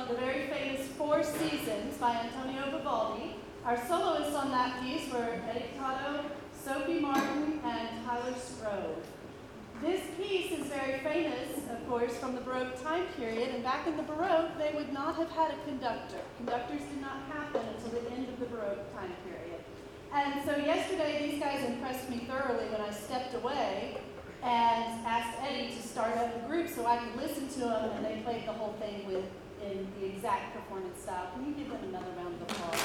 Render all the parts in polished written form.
the very famous Four Seasons by Antonio Vivaldi. Our soloists on that piece were Eddie Cotto, Sophie Martin, and Tyler Strove. This piece is very famous, of course, from the Baroque time period, and back in the Baroque, they would not have had a conductor. Conductors did not happen until the end of the Baroque time period. And so yesterday, these guys impressed me thoroughly when I stepped away and asked Eddie to start up a group so I could listen to them, and they played the whole thing in the exact performance style. Can you give them another round of applause?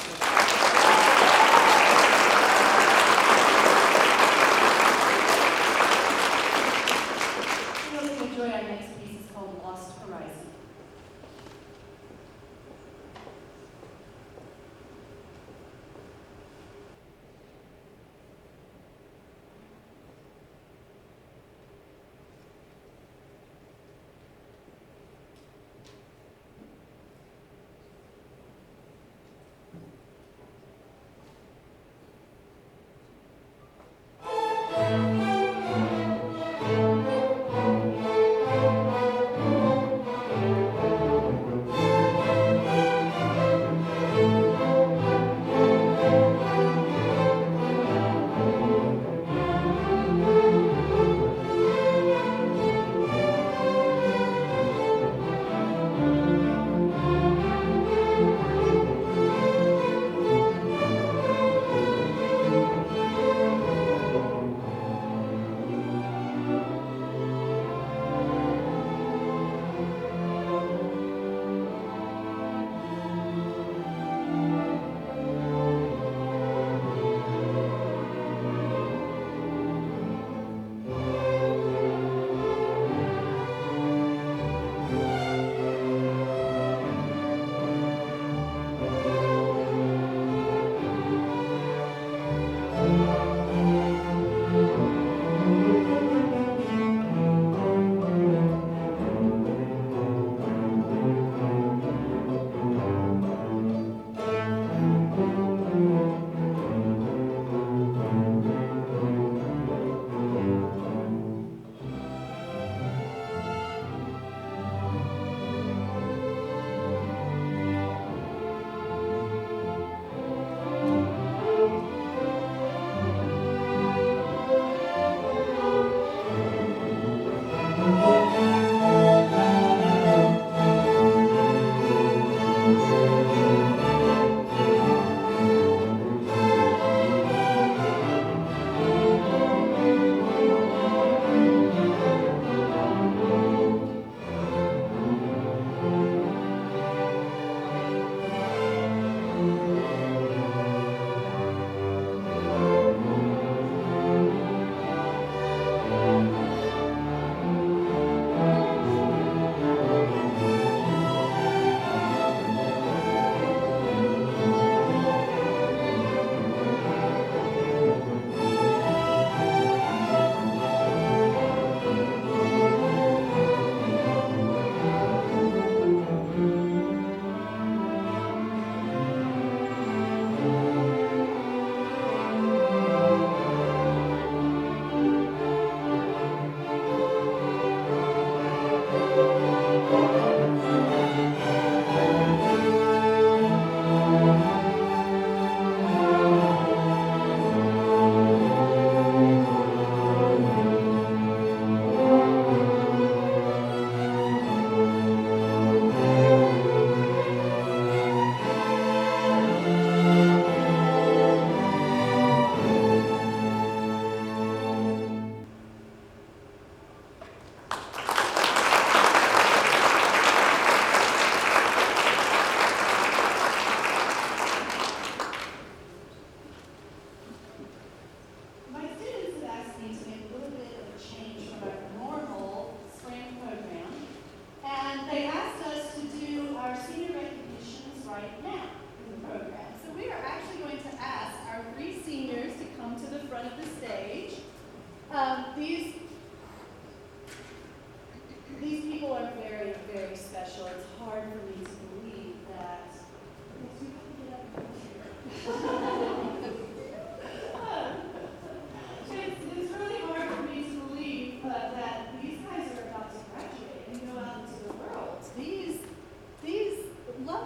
Enjoy our next piece. It's called Lost Horizon.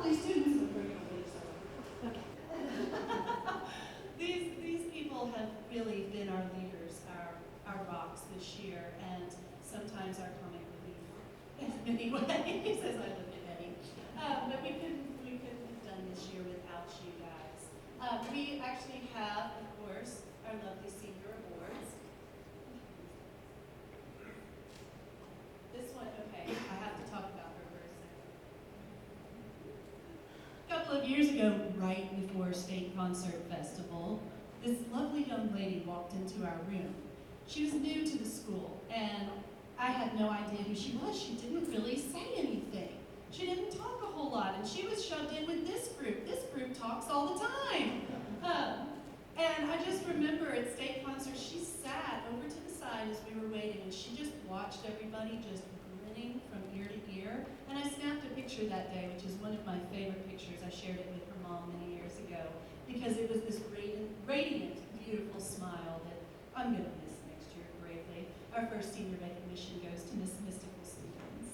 these students would bring on each other. Okay. These people have really been our leaders, our rocks this year, and sometimes our comic relief in many ways, as I look at Eddie. But we couldn't have done this year without you guys. We actually have, of course, our lovely senior awards. This one, okay, I have to talk about her for a second. A couple of years ago, right before State Concert Festival, this lovely young lady walked into our room. She was new to the school, and I had no idea who she was. She didn't really say anything. She didn't talk a whole lot, and she was shoved in with this group. This group talks all the time. And I just remember at State Concert, she sat over to the side as we were waiting, and she just watched everybody just grinning from ear to ear. And I snapped a picture that day, which is one of my favorite pictures. I shared it with her mom many years ago, because it was this radiant, beautiful smile that I'm going to miss next year greatly. Our first senior recognition goes to Miss Mystical Stevens.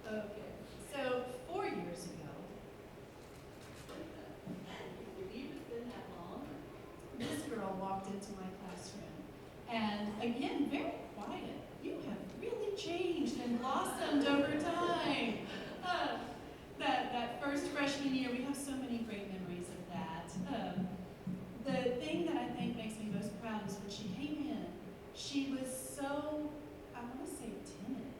Okay, so 4 years ago, I believe it's been that long, this girl walked into my classroom, and again, very quiet. You have really changed and blossomed over time. That first freshman year, we have so many great memories of that. The thing that I think makes me most proud is when she came in, she was so, I want to say timid.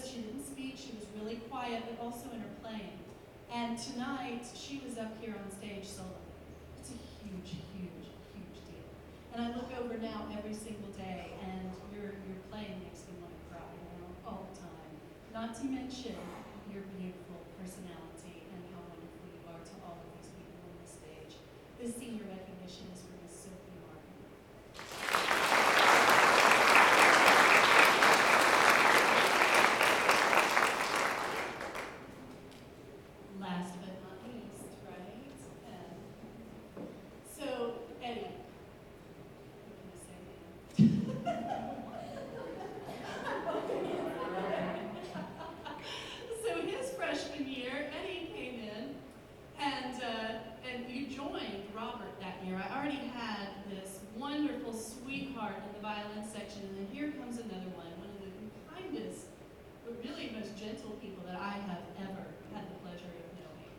She didn't speak, she was really quiet, but also in her playing. And tonight, she was up here on stage soloing. It's a huge, huge, huge deal. And I look over now every single day, and your playing makes me want to cry, all the time. Not to mention your beautiful personality and how wonderful you are to all of these people on the stage. This senior recognition is for Miss Sophie Martin. Last but not least, right? So, Eddie, what can I say now? So his freshman year, Eddie came in, and you joined Robert that year. I already had this wonderful sweetheart in the violin section, and then here comes another one of the kindest, but really most gentle people that I have ever had the pleasure of knowing.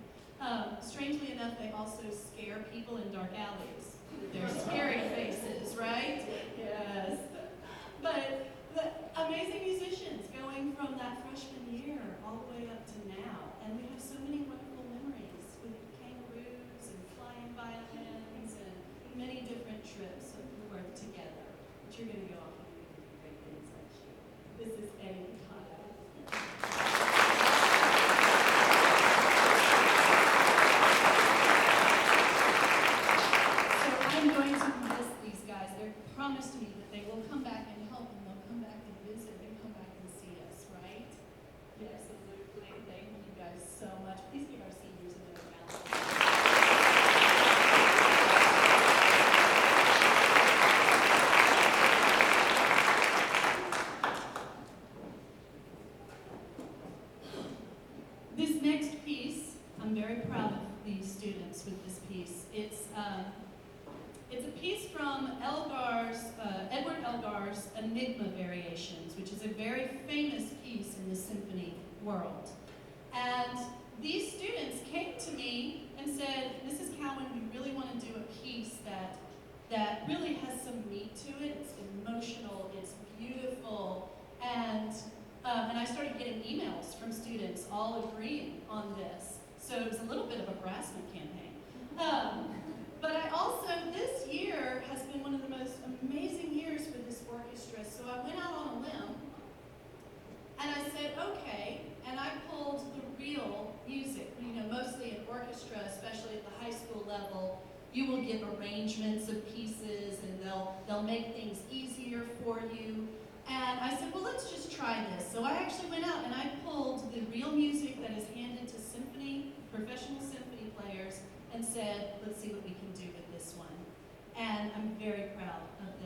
Strangely enough, they also scare people in dark alleys with their scary faces, right? Yes. But the amazing musicians going from that freshman year all the way up to now. And we have so many wonderful memories with kangaroos and flying violins and many different trips of the work together. But you're going to go off and do great things like you. This is Eddie Cotto. Promised me that they will come back and help, and they'll come back and visit and come back and see us, right? Yes, absolutely. Thank you guys so much. Please give our seniors another round. This next piece, I'm very proud of these students with this piece. It's a piece from Edward Elgar's Enigma Variations, which is a very famous piece in the symphony world. And these students came to me and said, Mrs. Cowan, we really want to do a piece that really has some meat to it. It's emotional, it's beautiful, and I started getting emails from students all agreeing on this. So it was a little bit of a harassment campaign. But I also, this year has been one of the most amazing years for this orchestra. So I went out on a limb, and I said, okay, and I pulled the real music. Mostly in orchestra, especially at the high school level, you will give arrangements of pieces, and they'll make things easier for you. And I said, well, let's just try this. So I actually went out and I pulled the real music that is handed to professional symphony players, and said, let's see what we can do with this one. And I'm very proud of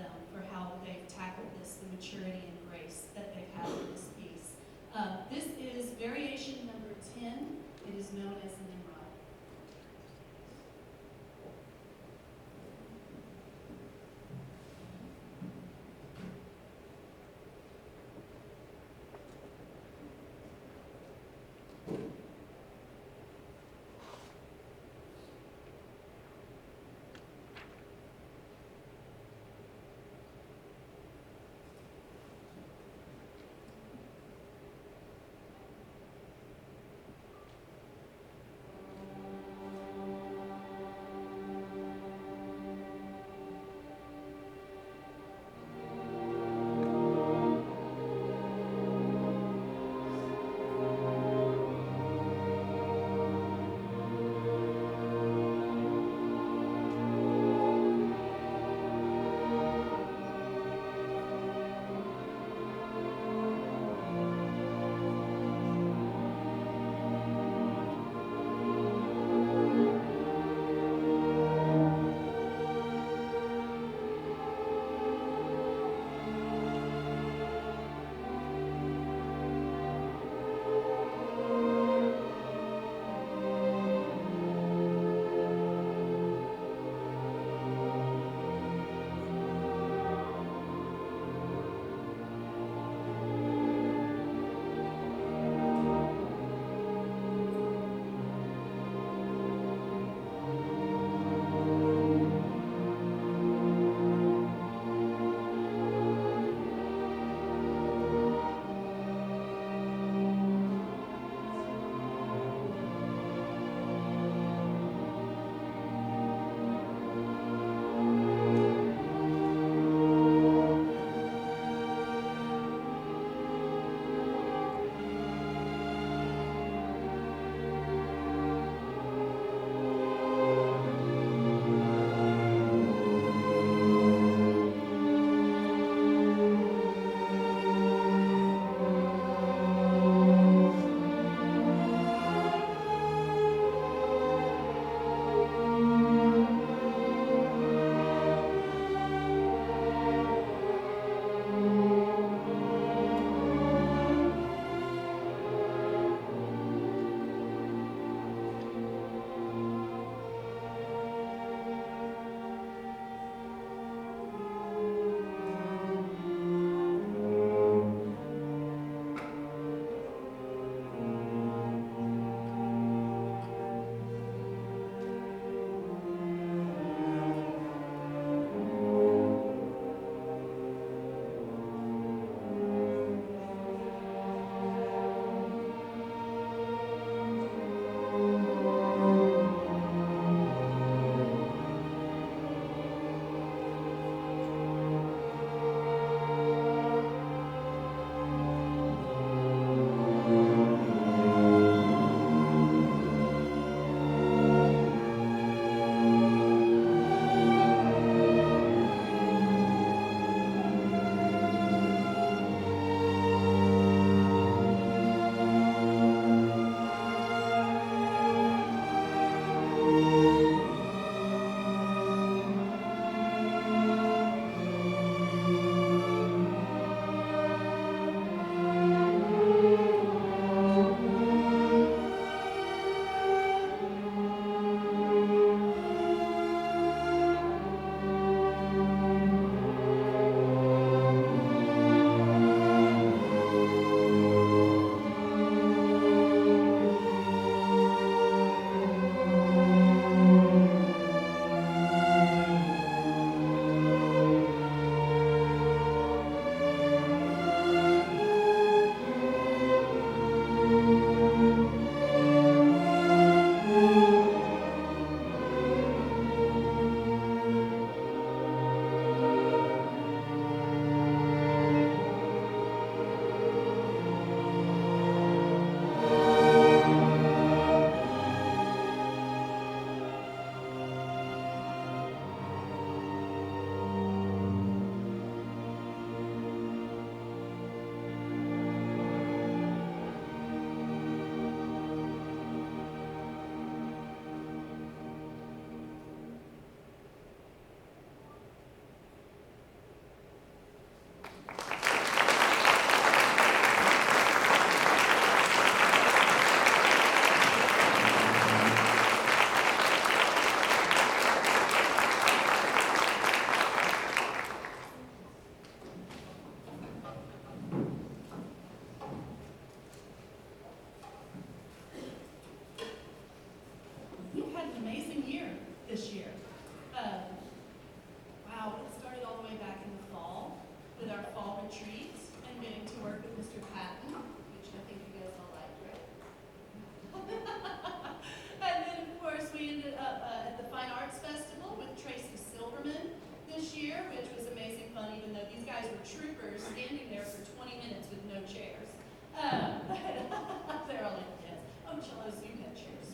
troopers standing there for 20 minutes with no chairs. They're all like, yes. Oh, cellos do have chairs.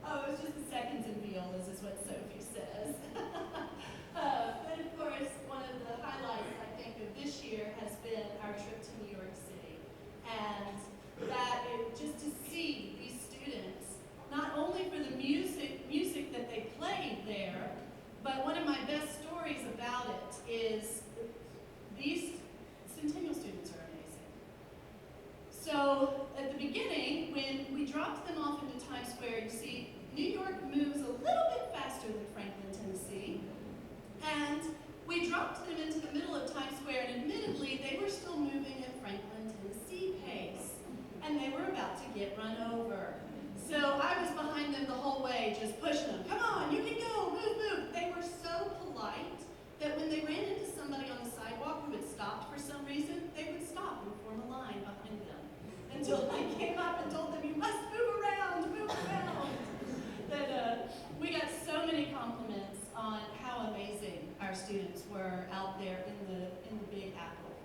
Oh, it was just the seconds and violas is what Sophie says. But of course, one of the highlights, I think, of this year has been our trip to New York City. And just to see these students, not only for the music that they played there, but one of my best stories about it is these Centennial students are amazing. So at the beginning, when we dropped them off into Times Square, you see, New York moves a little bit faster than Franklin, Tennessee. And we dropped them into the middle of Times Square, and admittedly, they were still moving at Franklin, Tennessee pace. And they were about to get run over. So I was behind them the whole way, just pushing them. Come on, you can go, move, move. They were so polite that when they ran into somebody on the sidewalk who had stopped for some reason, they would stop and form a line behind them until I came up and told them, you must move around, move around. We got so many compliments on how amazing our students were out there in the Big Apple.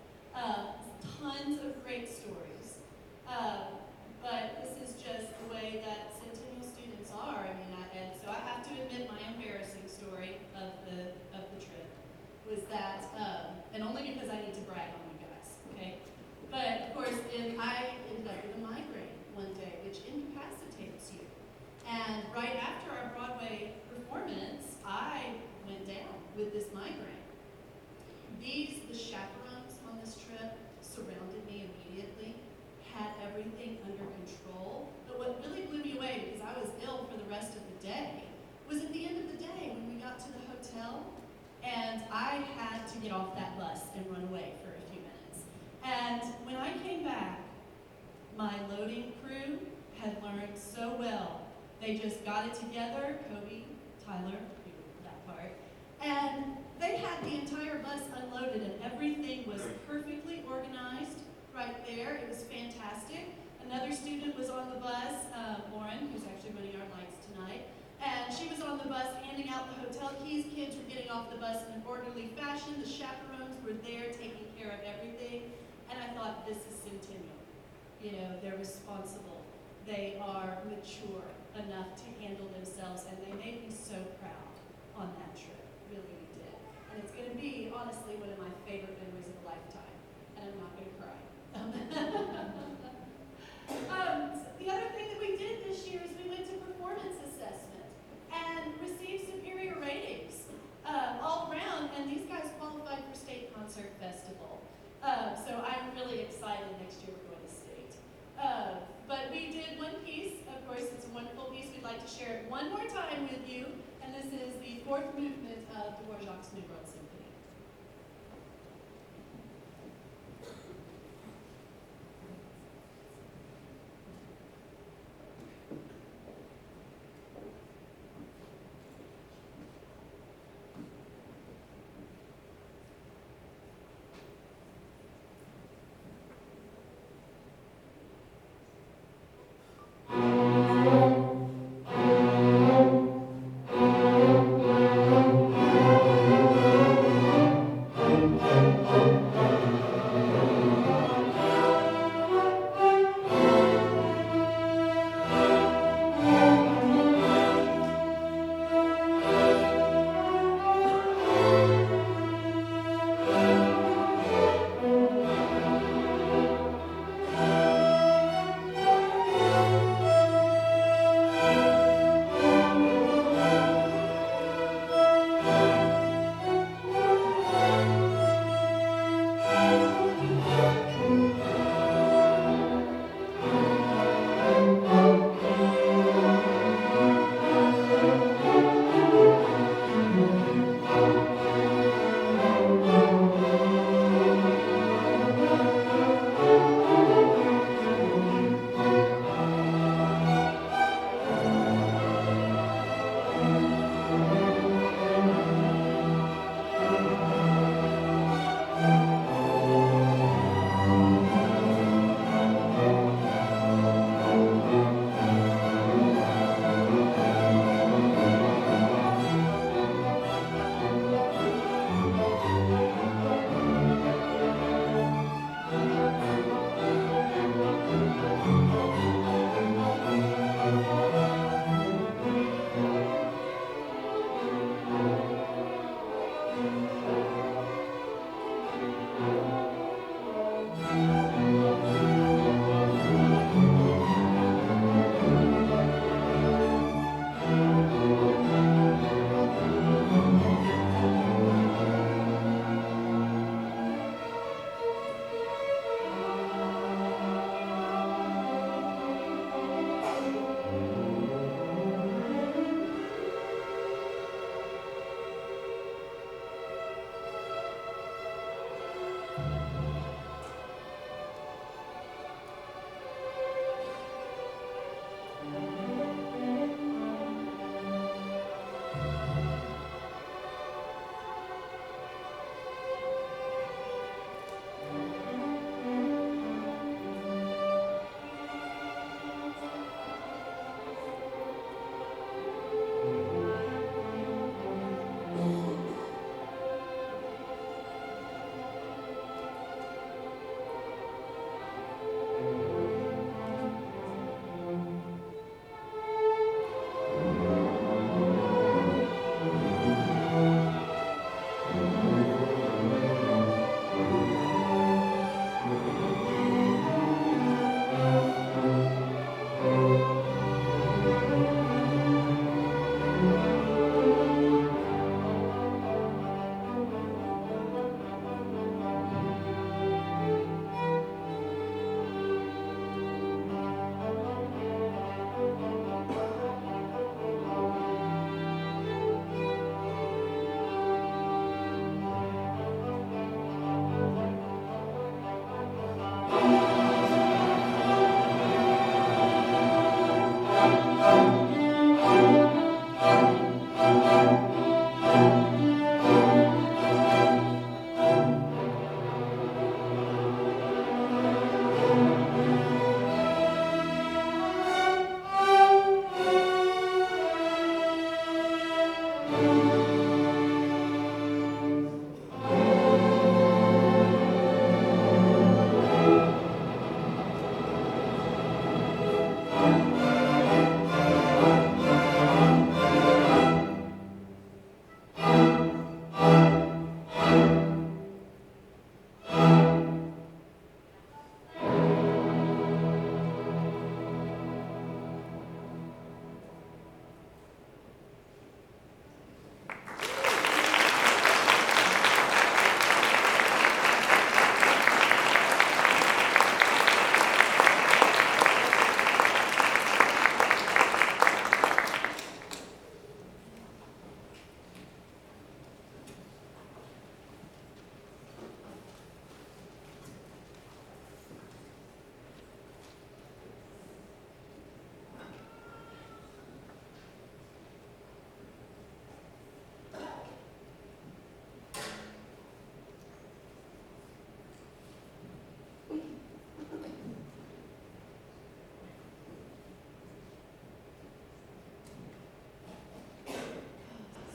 Tons of great stories. But this is just the way that Centennial students are. I mean, and so I have to admit my embarrassing story of the trip was that, and only because I need to brag on you guys, okay? But of course, I ended up with a migraine one day, which incapacitates you. And right after our Broadway performance, I went down with this migraine. The chaperones on this trip surrounded me immediately, had everything under control. But what really blew me away, because I was ill for the rest of the day, was at the end of the day when we got to the hotel, and I had to get off that bus and run away for a few minutes. And when I came back, my loading crew had learned so well. They just got it together, Kobe, Tyler, that part, and they had the entire bus unloaded and everything was perfectly organized right there. It was fantastic. Another student was on the bus, Lauren, who's actually running our lights tonight, and she was on the bus handing out the hotel keys. Kids were getting off the bus in an orderly fashion. The chaperones were there taking care of everything, and I thought, this is Centennial. You know, they're responsible. They are mature enough to handle themselves, and they made me so proud on that trip. Really did. And it's going to be, honestly, one of my favorite memories of a lifetime, and I'm not going to cry. The other thing that we did this year is we went to performance assessment and received superior ratings all around, and these guys qualified for State Concert Festival. So I'm really excited next year we're going to state. But we did one piece, of course, it's a wonderful piece. We'd like to share it one more time with you, and this is the fourth movement of Dvorak's New World Symphony.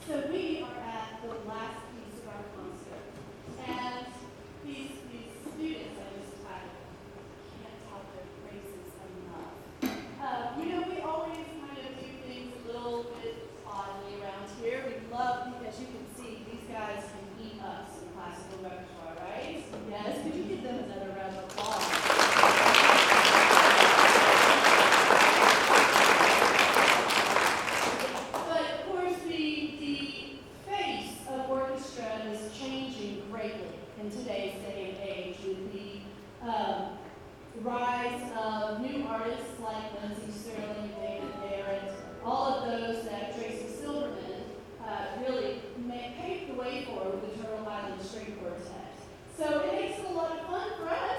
So we are at the last piece of our concert, and these students, I can't tout their praises enough. We always kind of do things a little bit oddly around here. We love, because you can see, these guys can eat up some classical repertoire, right? Yes, could you give them another round of applause? In today's day and age, with the rise of new artists like Lindsey Sterling, David Barrett, all of those that Tracy Silverman really paved the way for with the Turtle Island String Quartet. So it makes it a lot of fun for us